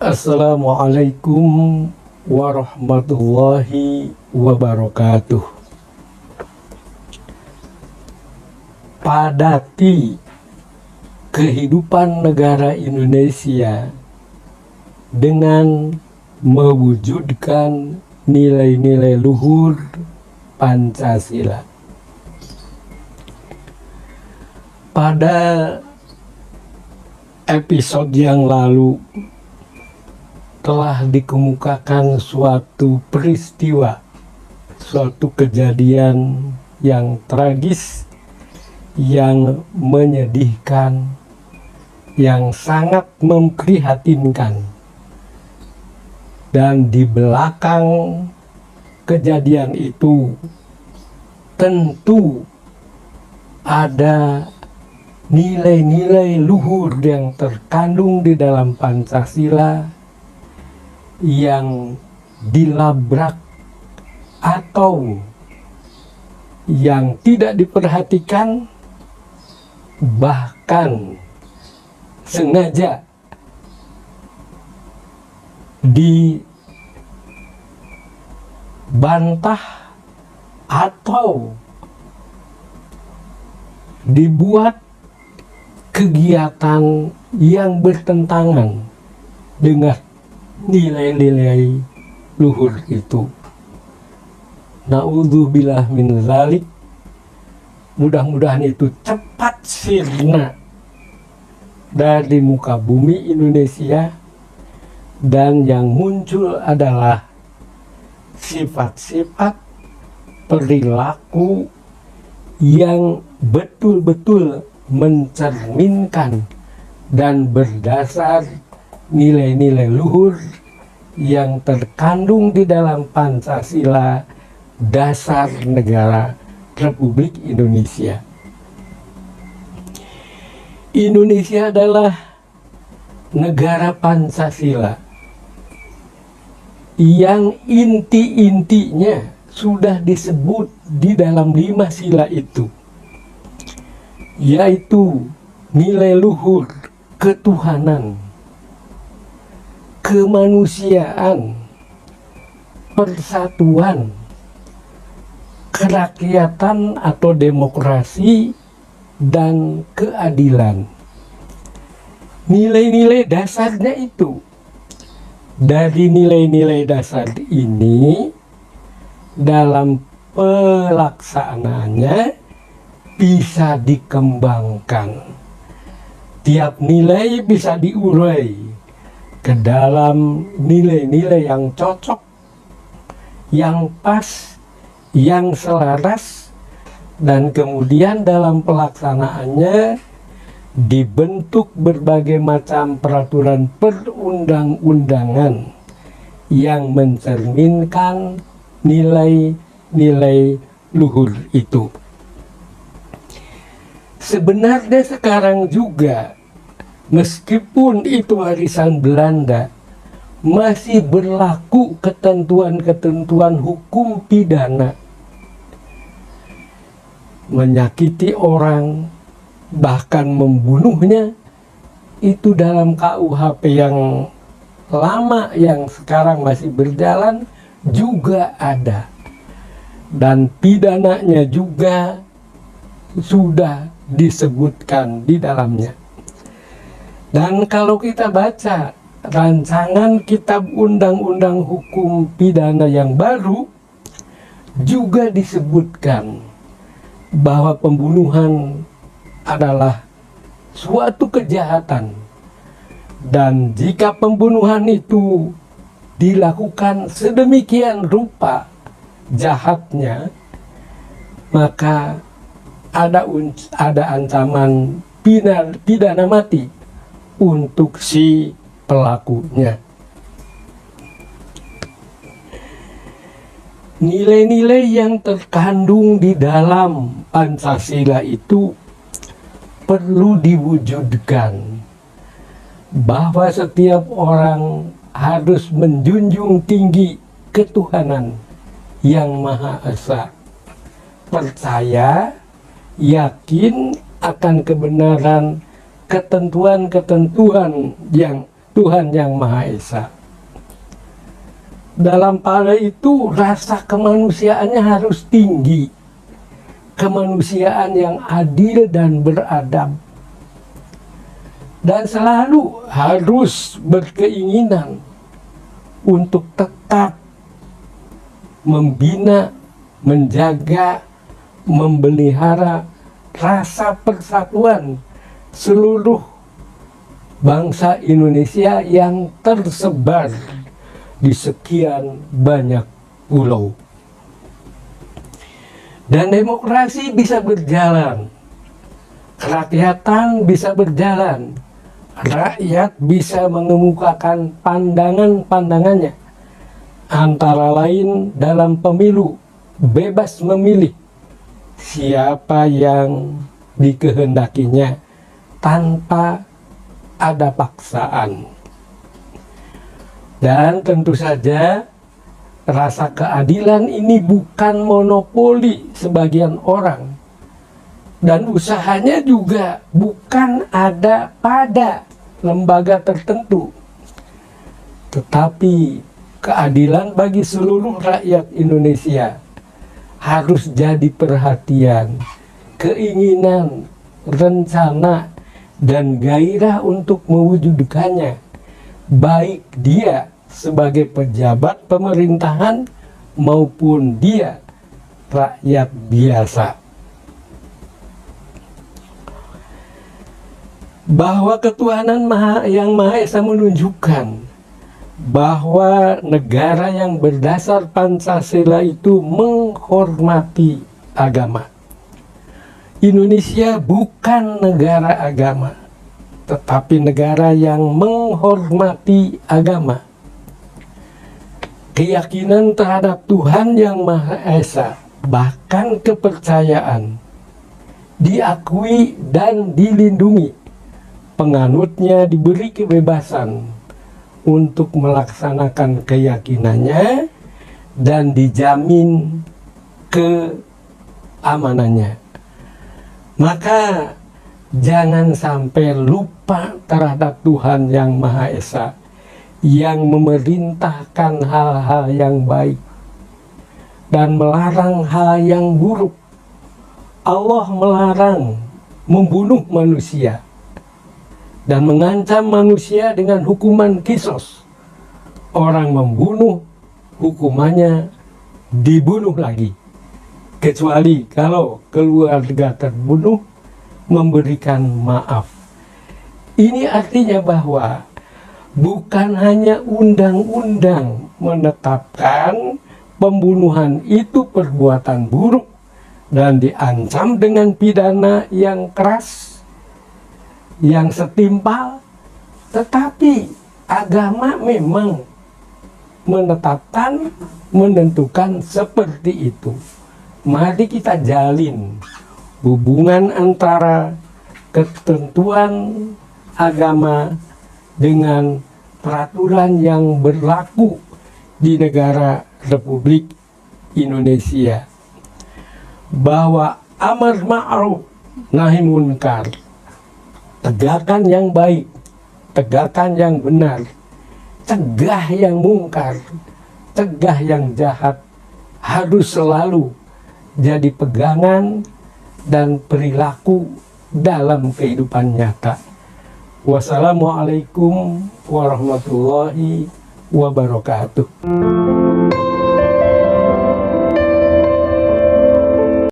Assalamualaikum warahmatullahi wabarakatuh. Padati kehidupan negara Indonesia dengan mewujudkan nilai-nilai luhur Pancasila. Pada episode yang lalu telah dikemukakan suatu peristiwa, suatu kejadian yang tragis, yang menyedihkan, yang sangat memprihatinkan. Dan di belakang kejadian itu tentu ada nilai-nilai luhur yang terkandung di dalam Pancasila yang dilabrak atau yang tidak diperhatikan, bahkan sengaja dibantah atau dibuat kegiatan yang bertentangan dengan nilai-nilai luhur itu. Na'udzubillah min dzalik. Mudah-mudahan itu cepat sirna dari muka bumi Indonesia, dan yang muncul adalah sifat-sifat perilaku yang betul-betul mencerminkan dan berdasar nilai-nilai luhur yang terkandung di dalam Pancasila, dasar negara Republik Indonesia. Indonesia adalah negara Pancasila yang inti-intinya sudah disebut di dalam 5 sila itu, yaitu nilai luhur ketuhanan, kemanusiaan, persatuan, kerakyatan atau demokrasi, dan keadilan. Nilai-nilai dasarnya itu. Dari nilai-nilai dasar ini, dalam pelaksanaannya bisa dikembangkan. Tiap nilai bisa diurai ke dalam nilai-nilai yang cocok, yang pas, yang selaras, dan kemudian dalam pelaksanaannya dibentuk berbagai macam peraturan perundang-undangan yang mencerminkan nilai-nilai luhur itu. Sebenarnya sekarang juga, meskipun itu warisan Belanda, masih berlaku ketentuan-ketentuan hukum pidana. Menyakiti orang, bahkan membunuhnya, itu dalam KUHP yang lama yang sekarang masih berjalan juga ada. Dan pidananya juga sudah disebutkan di dalamnya. Dan kalau kita baca rancangan kitab undang-undang hukum pidana yang baru, juga disebutkan bahwa pembunuhan adalah suatu kejahatan, dan jika pembunuhan itu dilakukan sedemikian rupa jahatnya, maka ada ancaman pidana mati untuk si pelakunya. Nilai-nilai yang terkandung di dalam Pancasila itu perlu diwujudkan, bahwa setiap orang harus menjunjung tinggi ketuhanan yang Maha Esa, percaya, yakin akan kebenaran ketentuan-ketentuan yang Tuhan Yang Maha Esa. Dalam pada itu rasa kemanusiaannya harus tinggi, kemanusiaan yang adil dan beradab, dan selalu harus berkeinginan untuk tetap membina, menjaga, memelihara rasa persatuan seluruh bangsa Indonesia yang tersebar di sekian banyak pulau. Dan demokrasi bisa berjalan, kerakyatan bisa berjalan, rakyat bisa mengemukakan pandangan-pandangannya, antara lain dalam pemilu bebas memilih siapa yang dikehendakinya tanpa ada paksaan. Dan tentu saja rasa keadilan ini bukan monopoli sebagian orang, dan usahanya juga bukan ada pada lembaga tertentu, tetapi keadilan bagi seluruh rakyat Indonesia harus jadi perhatian, keinginan, rencana, dan gairah untuk mewujudkannya, baik dia sebagai pejabat pemerintahan maupun dia rakyat biasa. Bahwa ketuhanan Yang Maha Esa menunjukkan bahwa negara yang berdasar Pancasila itu menghormati agama. Indonesia bukan negara agama, tetapi negara yang menghormati agama. Keyakinan terhadap Tuhan Yang Maha Esa, bahkan kepercayaan, diakui dan dilindungi. Penganutnya diberi kebebasan untuk melaksanakan keyakinannya dan dijamin keamanannya. Maka jangan sampai lupa terhadap Tuhan Yang Maha Esa yang memerintahkan hal-hal yang baik dan melarang hal yang buruk. Allah melarang membunuh manusia dan mengancam manusia dengan hukuman kisos. Orang membunuh, hukumannya dibunuh lagi, kecuali kalau keluarga terbunuh memberikan maaf. Ini artinya bahwa bukan hanya undang-undang menetapkan pembunuhan itu perbuatan buruk dan diancam dengan pidana yang keras, yang setimpal, tetapi agama memang menetapkan, menentukan seperti itu. Mari kita jalin hubungan antara ketentuan agama dengan peraturan yang berlaku di negara Republik Indonesia, bahwa amar ma'ruf nahi munkar, tegakkan yang baik, tegakkan yang benar, cegah yang mungkar, cegah yang jahat, harus selalu jadi pegangan dan perilaku dalam kehidupan nyata. Wassalamualaikum warahmatullahi wabarakatuh.